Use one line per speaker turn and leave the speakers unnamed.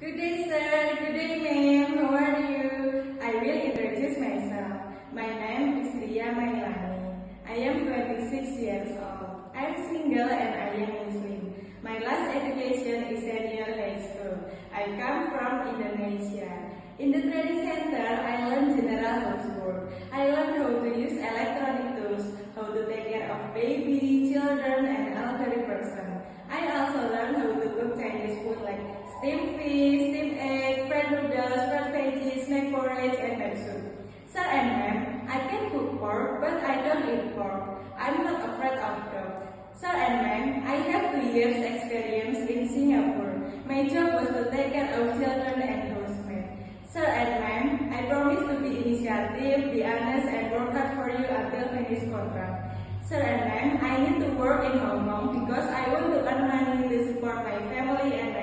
Good day, sir. Good day, ma'am. How are you? I will introduce myself. My name is Ria Mailani. I am 26 years old. I am single and I am Muslim. My last education is senior high school. I come from Indonesia. In the training center, I learned general housework. I learned how to use electronic tools, how to take care of baby, children, and elderly person. I also learned how to cook Chinese food like steamed fish, steamed egg, fried noodles, fried veggies, snack porridge, and egg soup. Sir and ma'am, I can cook pork, but I don't eat pork. I'm not afraid of dogs. Sir and ma'am, I have 2 years experience in Singapore. My job was to take care of children and housemaid. Sir and ma'am, I promise to be initiative, be honest, and work hard for you until finish contract. Sir and ma'am, I need to work in Hong Kong because I want to earn money to support my family and my